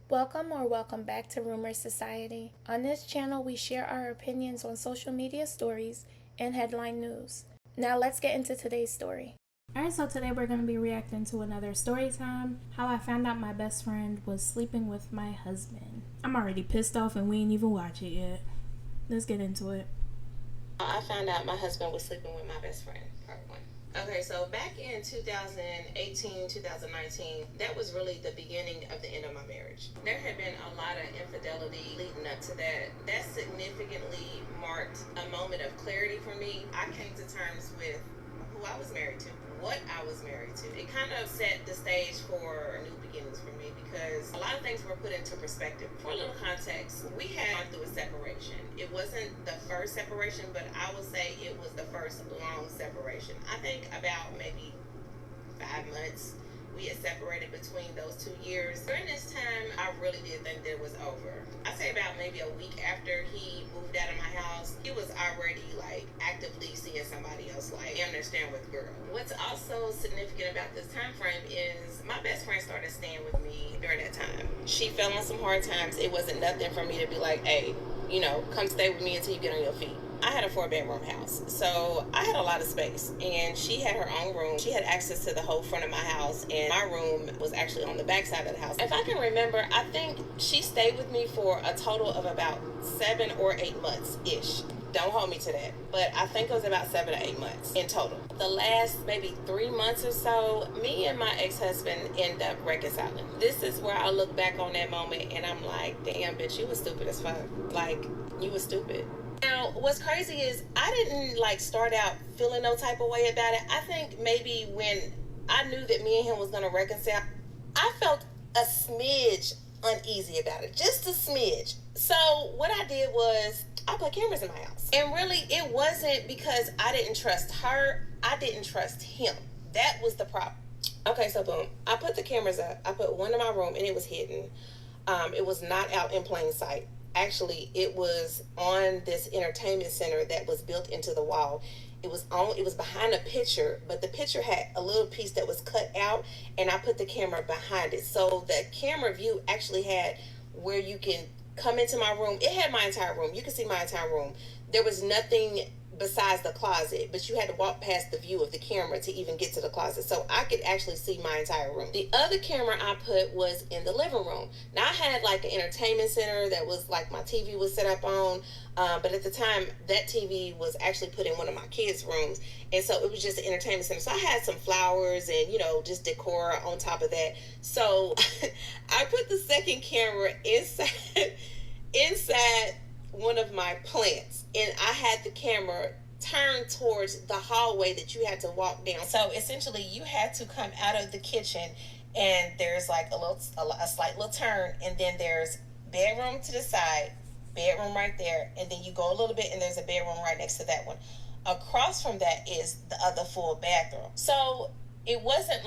Welcome back to Rumor Society. On this channel, we share our opinions on social media stories and headline news. Now let's get into today's story. Alright, so today we're going to be reacting to another story time. How I found out my best friend was sleeping with my husband. I'm already pissed off and we ain't even watch it yet. Let's get into it. I found out my husband was sleeping with my best friend, part one. Okay, so back in 2018, 2019, that was really the beginning of the end of my marriage. There had been a lot of infidelity leading up to that. That significantly marked a moment of clarity for me. I came to terms with who I was married to, what I was married to. It kind of set the stage for new beginnings for me because a lot of things were put into perspective. For a little context, we had gone through a separation. It wasn't the first separation, but I would say it was the first long separation. I think about maybe 5 months we had separated between those 2 years. During this time, I really did think that it was over. I'd say about maybe a week after he moved out of my house, he was already actively seeing somebody else, understand with girl. What's also significant about this time frame is my best friend started staying with me during that time. She fell on some hard times. It wasn't nothing for me to be like, hey, come stay with me until you get on your feet. I had a 4-bedroom house, so I had a lot of space, and she had her own room. She had access to the whole front of my house, and my room was actually on the back side of the house. If I can remember, I think she stayed with me for a total of about 7 or 8 months-ish. Don't hold me to that, but I think it was about 7 or 8 months in total. The last maybe 3 months or so, me and my ex-husband end up reconciling. This is where I look back on that moment, and I'm like, damn, bitch, you was stupid as fuck. You was stupid. Now, what's crazy is I didn't start out feeling no type of way about it. I think maybe when I knew that me and him was going to reconcile, I felt a smidge uneasy about it, just a smidge. So what I did was I put cameras in my house. And really, it wasn't because I didn't trust her. I didn't trust him. That was the problem. Okay, so boom. I put the cameras up. I put one in my room and it was hidden. It was not out in plain sight. Actually, it was on this entertainment center that was built into the wall. It was behind a picture, but the picture had a little piece that was cut out, and I put the camera behind it. So the camera view actually had where you can come into my room. It had my entire room. You could see my entire room. There was nothing besides the closet, but you had to walk past the view of the camera to even get to the closet. So I could actually see my entire room. The other camera I put was in the living room. Now I had an entertainment center that was my TV was set up on, but at the time that TV was actually put in one of my kids' rooms, and so it was just an entertainment center. So I had some flowers and just decor on top of that. So I put the second camera inside one of my plants, and I had the camera turned towards the hallway that you had to walk down. So essentially you had to come out of the kitchen, and there's a slight little turn, and then there's bedroom to the side, bedroom right there, and then you go a little bit and there's a bedroom right next to that one. Across from that is the other full bathroom. So it wasn't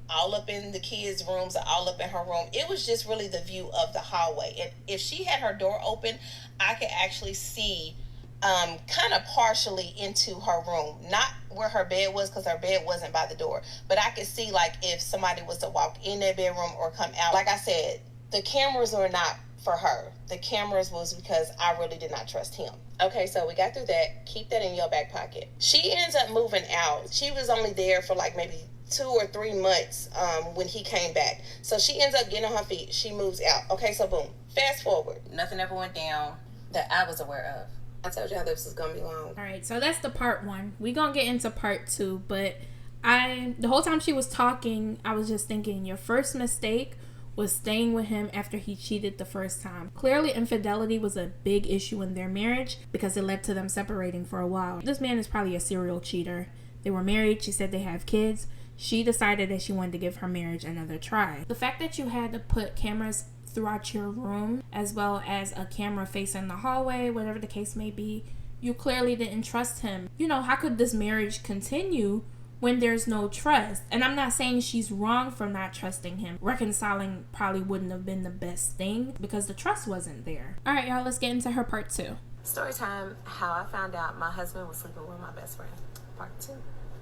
all up in the kids' rooms or all up in her room. It was just really the view of the hallway. And if she had her door open, I could actually see kind of partially into her room. Not where her bed was, because her bed wasn't by the door. But I could see if somebody was to walk in that bedroom or come out. Like I said, the cameras were not for her. The cameras was because I really did not trust him. Okay, so we got through that. Keep that in your back pocket. She ends up moving out. She was only there for maybe 2 or 3 months when he came back. So she ends up getting on her feet. She moves out. Okay, so boom. Fast forward. Nothing ever went down that I was aware of. I told y'all this was going to be long. All right, so that's the part 1. We're going to get into part 2, but the whole time she was talking, I was just thinking, your first mistake was staying with him after he cheated the first time. Clearly, infidelity was a big issue in their marriage because it led to them separating for a while. This man is probably a serial cheater. They were married. She said they have kids. She decided that she wanted to give her marriage another try. The fact that you had to put cameras throughout your room, as well as a camera facing the hallway, whatever the case may be, you clearly didn't trust him. How could this marriage continue when there's no trust? And I'm not saying she's wrong for not trusting him. Reconciling probably wouldn't have been the best thing because the trust wasn't there. All right, y'all, let's get into her part 2. Story time, how I found out my husband was sleeping with my best friend, part 2.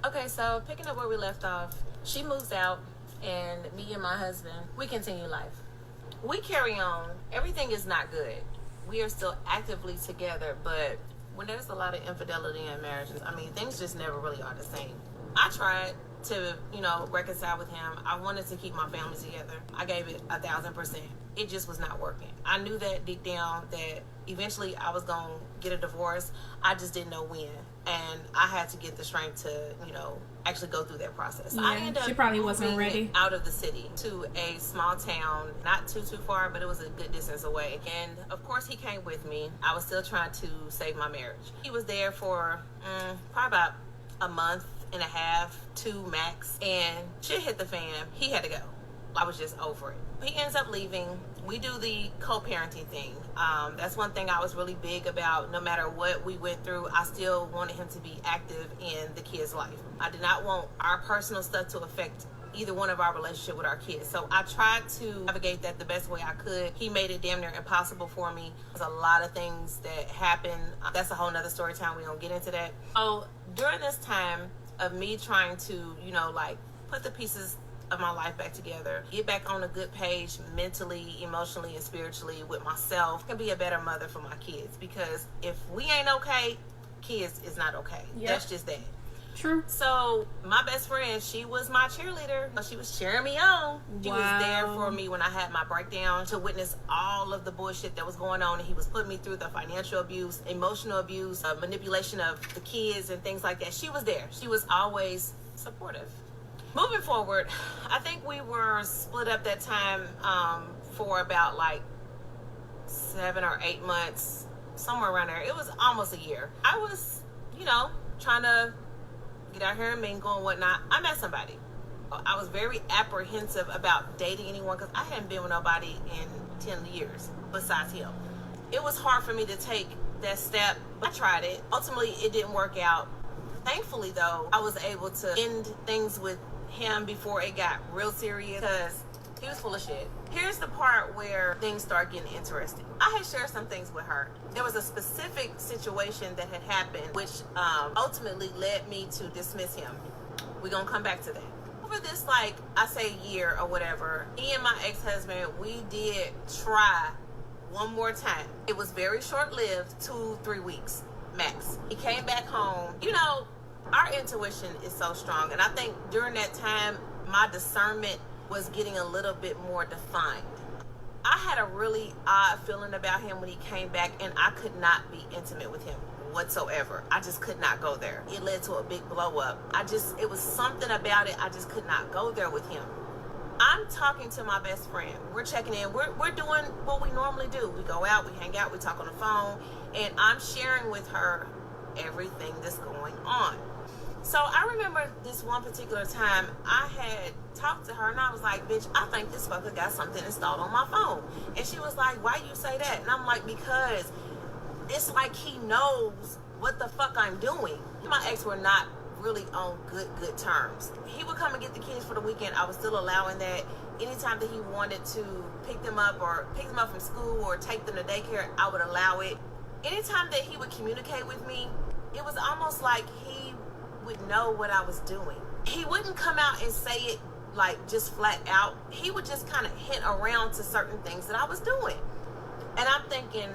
Okay, so picking up where we left off, she moves out, and me and my husband, we continue life. we carry on. Everything is not good. We are still actively together, but when there's a lot of infidelity in marriages, I mean, things just never really are the same. I tried to, reconcile with him. I wanted to keep my family together. I gave it 1,000%. It just was not working. I knew that deep down that eventually I was going to get a divorce. I just didn't know when. And I had to get the strength to, actually go through that process. Yeah, I ended up she probably wasn't ready. Out of the city to a small town, not too far, but it was a good distance away. And of course he came with me. I was still trying to save my marriage. He was there for probably about a month and a half, 2 max, and shit hit the fan. He had to go. I was just over it. He ends up leaving. We do the co-parenting thing. That's one thing I was really big about. No matter what we went through, I still wanted him to be active in the kid's life. I did not want our personal stuff to affect either one of our relationship with our kids. So I tried to navigate that the best way I could. He made it damn near impossible for me. There's a lot of things that happened. That's a whole nother story time. We don't get into that. So during this time of me trying to, put the pieces of my life back together, get back on a good page mentally, emotionally, and spiritually with myself, I can be a better mother for my kids. Because if we ain't okay, kids is not okay. Yep. That's just that. True. So my best friend, she was my cheerleader. She was cheering me on. She was there for me when I had my breakdown, to witness all of the bullshit that was going on. And he was putting me through the financial abuse, emotional abuse, manipulation of the kids and things like that. She was there. She was always supportive. Moving forward, I think we were split up that time for about 7 or 8 months, somewhere around there. It was almost a year. I was, trying to get out here and mingle and whatnot. I met somebody. I was very apprehensive about dating anyone because I hadn't been with nobody in 10 years besides him. It was hard for me to take that step, but I tried it. Ultimately, it didn't work out. Thankfully, though, I was able to end things with him before it got real serious because he was full of shit. Here's the part where things start getting interesting. I had shared some things with her. There was a specific situation that had happened which ultimately led me to dismiss him. We're gonna come back to that. Over this, I say year or whatever, me and my ex-husband, we did try one more time. It was very short-lived, 2-3 weeks max. He came back home. Our intuition is so strong, and I think during that time my discernment was getting a little bit more defined. I had a really odd feeling about him when he came back, and I could not be intimate with him whatsoever. I just could not go there. It led to a big blow up. It was something about it. I just could not go there with him. I'm talking to my best friend. We're checking in. We're doing what we normally do. We go out, we hang out, we talk on the phone, and I'm sharing with her everything that's going on. So I remember this one particular time I had talked to her and I was like, bitch, I think this fucker got something installed on my phone. And she was like, why you say that? And I'm like, because it's like he knows what the fuck I'm doing. My ex were not really on good terms. He would come and get the kids for the weekend. I was still allowing that. Anytime that he wanted to pick them up from school or take them to daycare, I would allow it. Anytime that he would communicate with me, it was almost like he would know what I was doing. He wouldn't come out and say it just flat out. He would just kind of hint around to certain things that I was doing. And I'm thinking,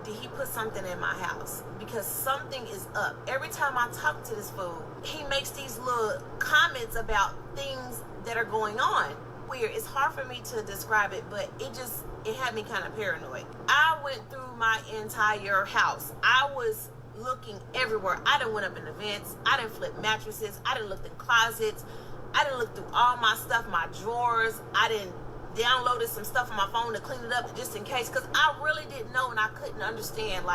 did he put something in my house? Because something is up. Every time I talk to this fool, he makes these little comments about things that are going on. Weird. It's hard for me to describe it, but it had me kind of paranoid. I went through my entire house. I was looking everywhere. I done went up in the vents. I done flipped mattresses. I done looked in closets. I done looked through all my stuff, my drawers. I done downloaded some stuff on my phone to clean it up just in case, because I really didn't know and I couldn't understand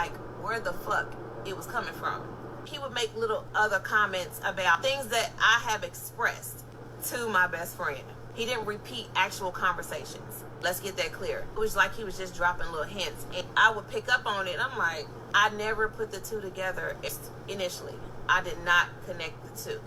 where the fuck it was coming from. He would make little other comments about things that I have expressed to my best friend. He didn't repeat actual conversations. Let's get that clear. It was like he was just dropping little hints. And I would pick up on it. I'm like, I never put the two together initially. I did not connect the two.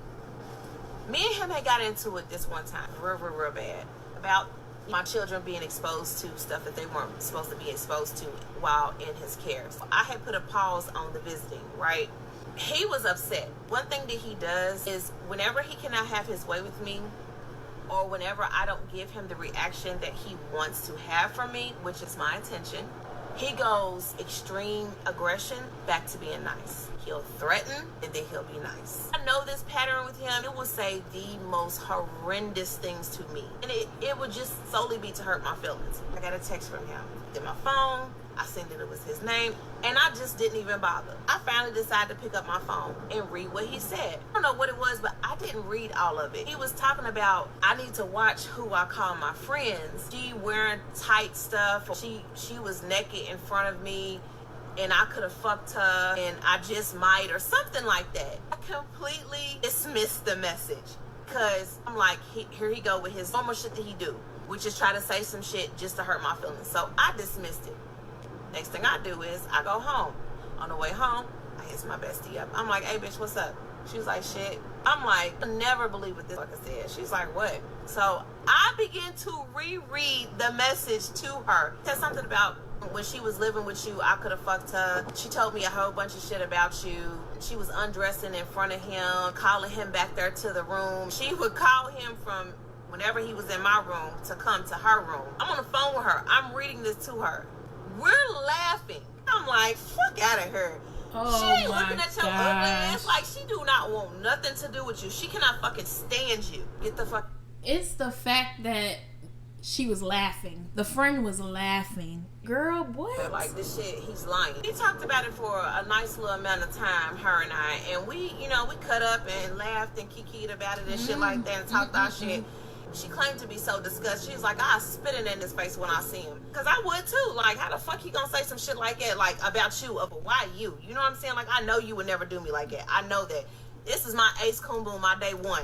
Me and him had got into it this one time, real bad, about my children being exposed to stuff that they weren't supposed to be exposed to while in his care. So I had put a pause on the visiting, right? He was upset. One thing that he does is whenever he cannot have his way with me, or whenever I don't give him the reaction that he wants to have from me, which is my attention, he goes extreme aggression back to being nice. He'll threaten, and then he'll be nice. I know this pattern with him. It will say the most horrendous things to me. And it would just solely be to hurt my feelings. I got a text from him. Did my phone. I seen that it was his name. And I just didn't even bother. I finally decided to pick up my phone and read what he said. I don't know what it was, but I didn't read all of it. He was talking about, I need to watch who I call my friends. She wearing tight stuff. She was naked in front of me, and I could have fucked her, and I just might, or something like that. I completely dismissed the message, because I'm like, here he go with his normal shit that he do, which is try to say some shit just to hurt my feelings. So I dismissed it. Next thing I do is I go home. On the way home, I hit my bestie up. I'm like, hey bitch, what's up? She was like, shit. I'm like, I never believe what this fucker said. She's like, what? So I begin to reread the message to her. It said something about when she was living with you, I could have fucked her. She told me a whole bunch of shit about you. She was undressing in front of him, calling him back there to the room. She would call him from whenever he was in my room to come to her room. I'm on the phone with her. I'm reading this to her. We're laughing. I'm like, fuck out of her. Oh, she ain't looking at your ugly ass like she do not want nothing to do with you. She cannot fucking stand you. Get the fuck. It's the fact that she was laughing. The friend was laughing. Girl, what? Like this shit, he's lying. We talked about it for a nice little amount of time, her and I, and we cut up and laughed and kikied about it and shit like that and talked our shit. She claimed to be so disgusted. She's like, I spit it in his face when I see him. Because I would too. Like, how the fuck he gonna say some shit like that, like, about you? Why you? You know what I'm saying? Like, I know you would never do me like that. I know that. This is my ace coon boom, my day one.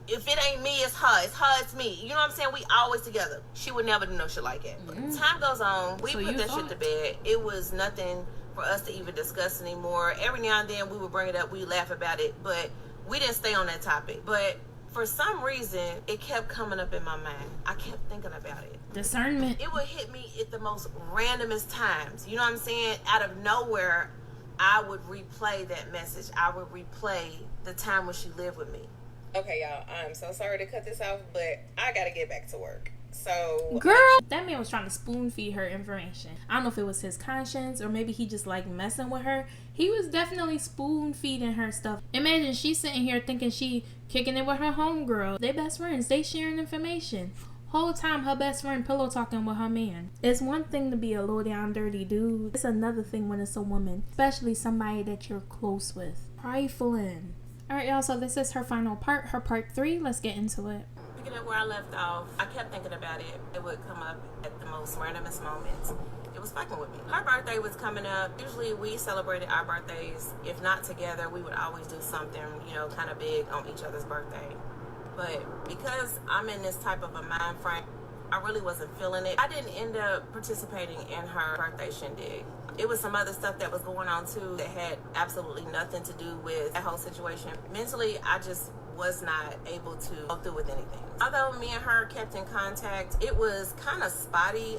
If it ain't me, it's her. It's her, it's me. You know what I'm saying? We always together. She would never do no shit like that. But time goes on. We put that shit to bed. It was nothing for us to even discuss anymore. Every now and then we would bring it up. We laugh about it. But we didn't stay on that topic. But for some reason, it kept coming up in my mind. I kept thinking about it. Discernment. It would hit me at the most randomest times. You know what I'm saying? Out of nowhere, I would replay that message. I would replay the time when she lived with me. Okay, y'all, I'm so sorry to cut this off, but I gotta get back to work. So, girl, that man was trying to spoon feed her information. I don't know if it was his conscience or maybe he just like messing with her. He was definitely spoon feeding her stuff. Imagine she's sitting here thinking she kicking it with her homegirl. They best friends. They sharing information. Whole time her best friend pillow talking with her man. It's one thing to be a low down dirty dude. It's another thing when it's a woman, especially somebody that you're close with. Trifling. Alright, y'all, so this is her final part, her part 3. Let's get into it. Picking up where I left off, I kept thinking about it. It would come up at the most randomest moments. It was fucking with me. Her birthday was coming up. Usually we celebrated our birthdays. If not together, we would always do something, kind of big on each other's birthday. But because I'm in this type of a mind frame, I really wasn't feeling it. I didn't end up participating in her birthday shindig. It was some other stuff that was going on too that had absolutely nothing to do with that whole situation. Mentally, I just was not able to go through with anything. Although me and her kept in contact, it was kind of spotty.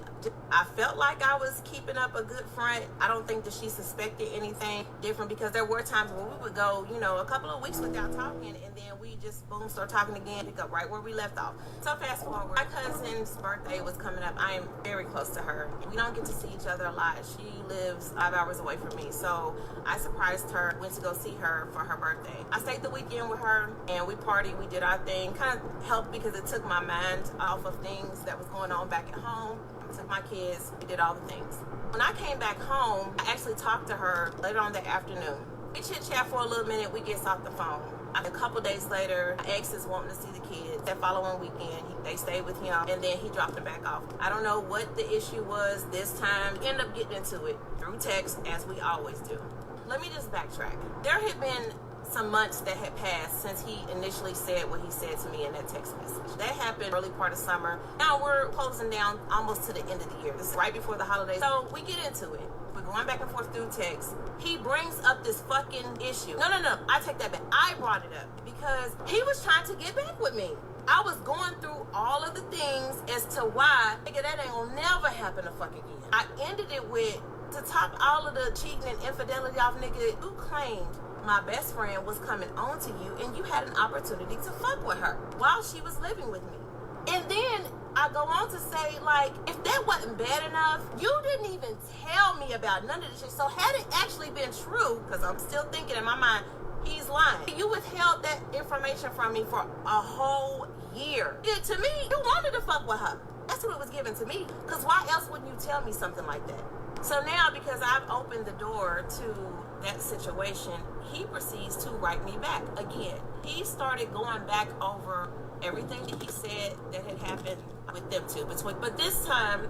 I felt like I was keeping up a good front. I don't think that she suspected anything different, because there were times when we would go, a couple of weeks without talking, and then we just boom, start talking again, pick up right where we left off. So fast forward, my cousin's birthday was coming up. I am very close to her. We don't get to see each other a lot. She lives 5 hours away from me, so I surprised her, went to go see her for her birthday. I stayed the weekend with her, and we partied, we did our thing. Kind of helped because it took my mind off of things that was going on back at home. I took my kids, we did all the things. When I came back home, I actually talked to her later on that afternoon. We chit-chat for a little minute, we get off the phone. A couple days later, my ex is wanting to see the kids. That following weekend, they stayed with him, and then he dropped them back off. I don't know what the issue was this time. We ended up getting into it through text, as we always do. Let me just backtrack. There had been some months that had passed since he initially said what he said to me in that text message. That happened early part of summer. Now we're closing down almost to the end of the year. This is right before the holidays. So we get into it. We're going back and forth through text. He brings up this fucking issue. No, I take that back. I brought it up because he was trying to get back with me. I was going through all of the things as to why, nigga, that ain't gonna never happen to fuck again. I ended it with, to top all of the cheating and infidelity off, nigga, you claimed my best friend was coming on to you and you had an opportunity to fuck with her while she was living with me. And then I go on to say, like, if that wasn't bad enough, you didn't even tell me about none of this shit. So had it actually been true, because I'm still thinking in my mind, he's lying. You withheld that information from me for a whole year. To me, you wanted to fuck with her. That's what it was given to me. Because why else wouldn't you tell me something like that? So now, because I've opened the door to that situation, he proceeds to write me back again. He started going back over everything that he said that had happened with them two. But this time,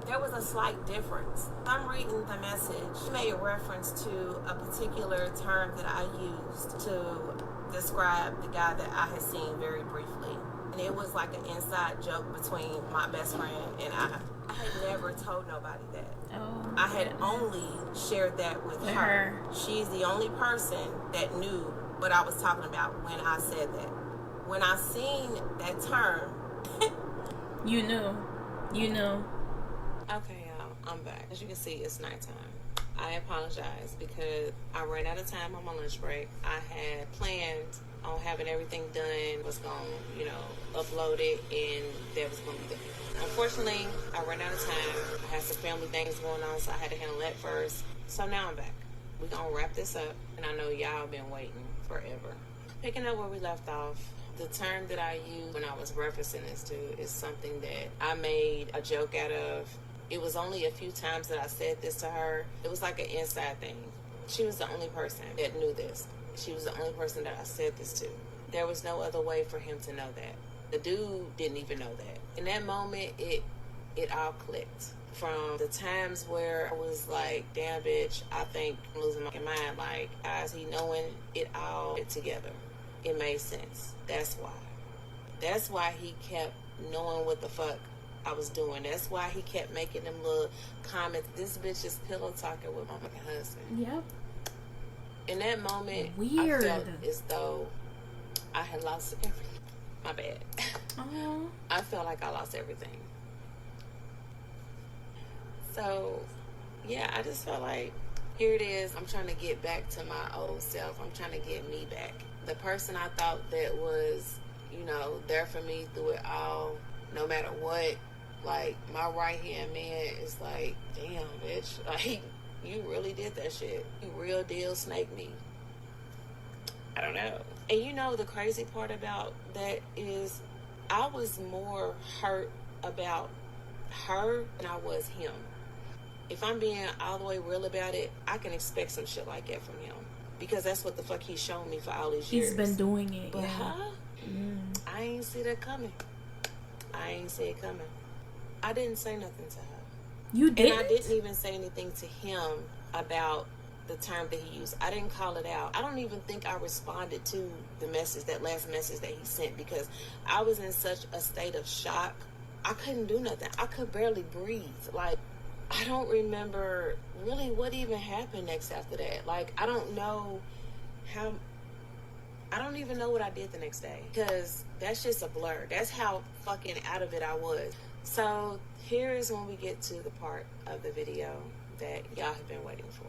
there was a slight difference. I'm reading the message. He made reference to a particular term that I used to describe the guy that I had seen very briefly. And it was like an inside joke between my best friend and I. I had never told nobody that. Oh, I had only shared that with her. She's the only person that knew what I was talking about when I said that. When I seen that term, you knew. Okay, y'all, I'm back. As you can see, it's nighttime. I apologize because I ran out of time on my lunch break. I had planned on having everything done, was going to, upload it, and that was going to be done. Unfortunately, I ran out of time. I had some family things going on, so I had to handle that first. So now I'm back. We're going to wrap this up, and I know y'all been waiting forever. Picking up where we left off, the term that I used when I was referencing this to is something that I made a joke out of. It was only a few times that I said this to her. It was like an inside thing. She was the only person that knew this. She was the only person that I said this to. There was no other way for him to know that. The dude didn't even know that. In that moment, it all clicked. From the times where I was like, damn bitch, I think I'm losing my mind. Like, as he knowing it all together. It made sense. That's why. That's why he kept knowing what the fuck I was doing. That's why he kept making them little comments. This bitch is pillow talking with my fucking husband. Yep. In that moment, Weird. I felt as though I had lost everything. My bad. Oh. I felt like I lost everything. So, yeah, I just felt like, here it is. I'm trying to get back to my old self. I'm trying to get me back. The person I thought that was, there for me through it all, no matter what. Like, my right-hand man is like, damn, bitch. Like, you really did that shit. You real deal snake me. I don't know. And the crazy part about that is I was more hurt about her than I was him. If I'm being all the way real about it, I can expect some shit like that from him. Because that's what the fuck he's shown me for all these years. He's been doing it. But yeah. I ain't see that coming. I ain't see it coming. I didn't say nothing to her. You didn't? And I didn't even say anything to him about the term that he used. I didn't call it out. I don't even think I responded to the message, that last message that he sent, because I was in such a state of shock. I couldn't do nothing. I could barely breathe. Like, I don't remember really what even happened next after that. Like, I don't even know what I did the next day, because that's just a blur. That's how fucking out of it I was. So here is when we get to the part of the video that y'all have been waiting for.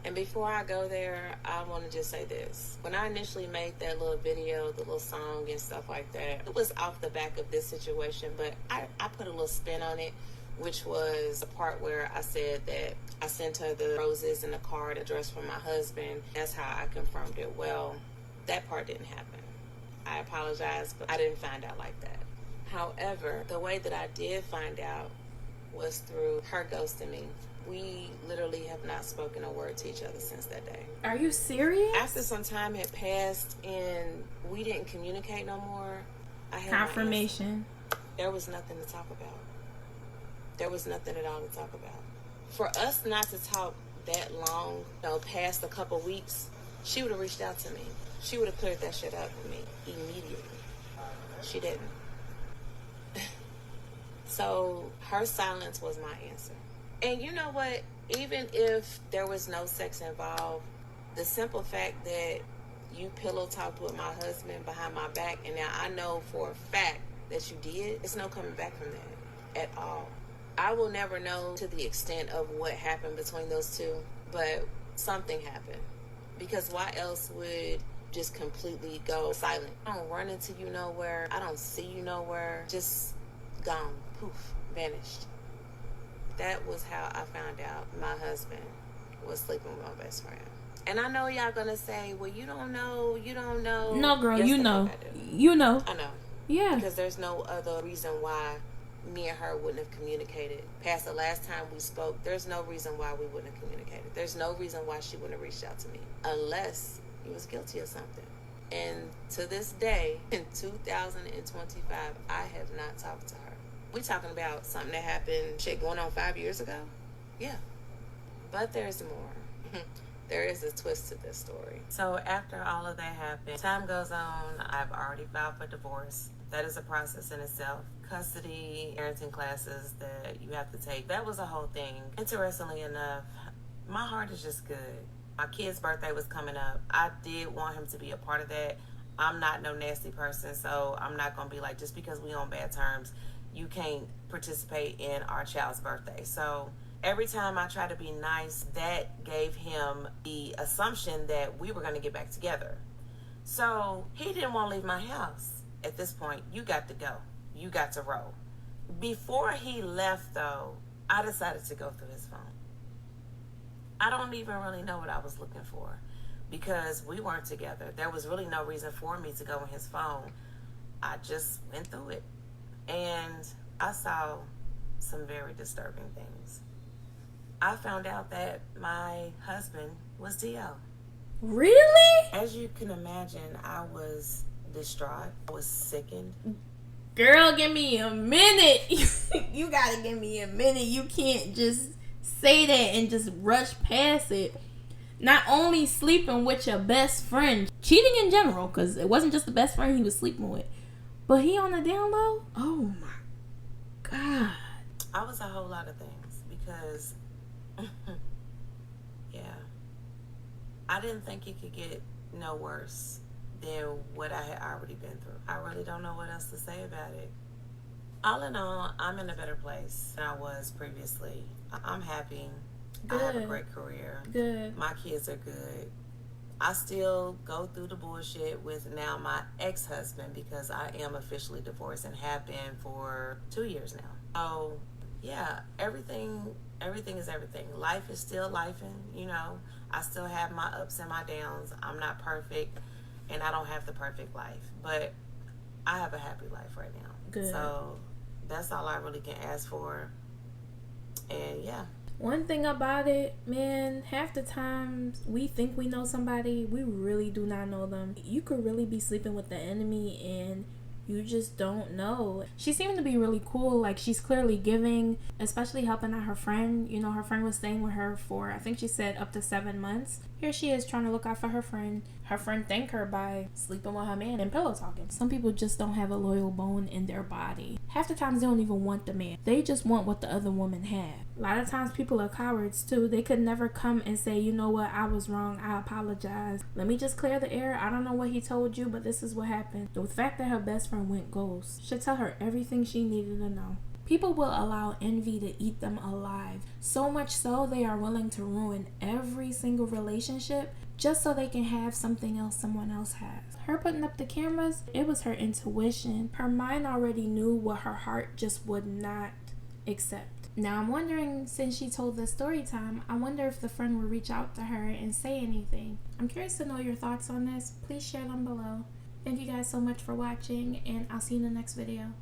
And before I go there, I want to just say this. When I initially made that little video, the little song and stuff like that, it was off the back of this situation, but I put a little spin on it, which was the part where I said that I sent her the roses and a card addressed from my husband. That's how I confirmed it. Well, that part didn't happen. I apologize, but I didn't find out like that. However, the way that I did find out was through her ghosting me. We literally have not spoken a word to each other since that day. Are you serious? After some time had passed and we didn't communicate no more, I had confirmation. There was nothing to talk about. There was nothing at all to talk about. For us not to talk that long, past a couple weeks, she would have reached out to me. She would have cleared that shit up with me immediately. She didn't. So her silence was my answer. And you know what? Even if there was no sex involved, the simple fact that you pillow talked with my husband behind my back, and now I know for a fact that you did, it's no coming back from that at all. I will never know to the extent of what happened between those two, but something happened. Because why else would just completely go silent. I don't run into you nowhere. I don't see you nowhere. Just gone. Poof. Vanished. That was how I found out my husband was sleeping with my best friend. And I know y'all gonna say, well, you don't know. No, girl, yes, you know. You know. I know. Yeah. Because there's no other reason why me and her wouldn't have communicated. Past the last time we spoke, there's no reason why we wouldn't have communicated. There's no reason why she wouldn't have reached out to me. Unless he was guilty of something. And to this day, in 2025, I have not talked to her. We talking about something that happened, going on 5 years ago? Yeah. But there's more. There is a twist to this story. So after all of that happened, time goes on. I've already filed for divorce. That is a process in itself. Custody, parenting classes that you have to take. That was a whole thing. Interestingly enough, my heart is just good. My kid's birthday was coming up. I did want him to be a part of that. I'm not no nasty person, so I'm not going to be like, just because we on bad terms, you can't participate in our child's birthday. So every time I try to be nice, that gave him the assumption that we were going to get back together. So he didn't want to leave my house. At this point, you got to go. You got to roll. Before he left, though, I decided to go through his phone. I don't even really know what I was looking for because we weren't together. There was really no reason for me to go in his phone. I just went through it. And I saw some very disturbing things. I found out that my husband was D.O. Really? As you can imagine, I was distraught. I was sickened. Girl, give me a minute. You gotta give me a minute. You can't just say that and just rush past it. Not only sleeping with your best friend, cheating in general, because it wasn't just the best friend he was sleeping with, but he on the down low? Oh my God. I was a whole lot of things because, yeah, I didn't think it could get no worse than what I had already been through. I really don't know what else to say about it. All in all, I'm in a better place than I was previously. I'm happy. Good. I have a great career. Good. My kids are good. I still go through the bullshit with now my ex-husband because I am officially divorced and have been for 2 years now. So, yeah, everything is everything. Life is still lifing, you know. I still have my ups and my downs. I'm not perfect, and I don't have the perfect life. But I have a happy life right now. Good. So, that's all I really can ask for. And, yeah. One thing about it, man, half the times we think we know somebody, we really do not know them. You could really be sleeping with the enemy and you just don't know. She seemed to be really cool. Like, she's clearly giving, especially helping out her friend. You know, her friend was staying with her for, I think she said, up to 7 months. Here she is trying to look out for her friend. Her friend thanked her by sleeping with her man and pillow talking. Some people just don't have a loyal bone in their body. Half the times they don't even want the man. They just want what the other woman had. A lot of times people are cowards too. They could never come and say, you know what, I was wrong, I apologize. Let me just clear the air. I don't know what he told you, but this is what happened. The fact that her best friend went ghost should tell her everything she needed to know. People will allow envy to eat them alive. So much so they are willing to ruin every single relationship just so they can have something else someone else has. Her putting up the cameras, it was her intuition. Her mind already knew what her heart just would not accept. Now I'm wondering, since she told this story time, I wonder if the friend will reach out to her and say anything. I'm curious to know your thoughts on this. Please share them below. Thank you guys so much for watching, and I'll see you in the next video.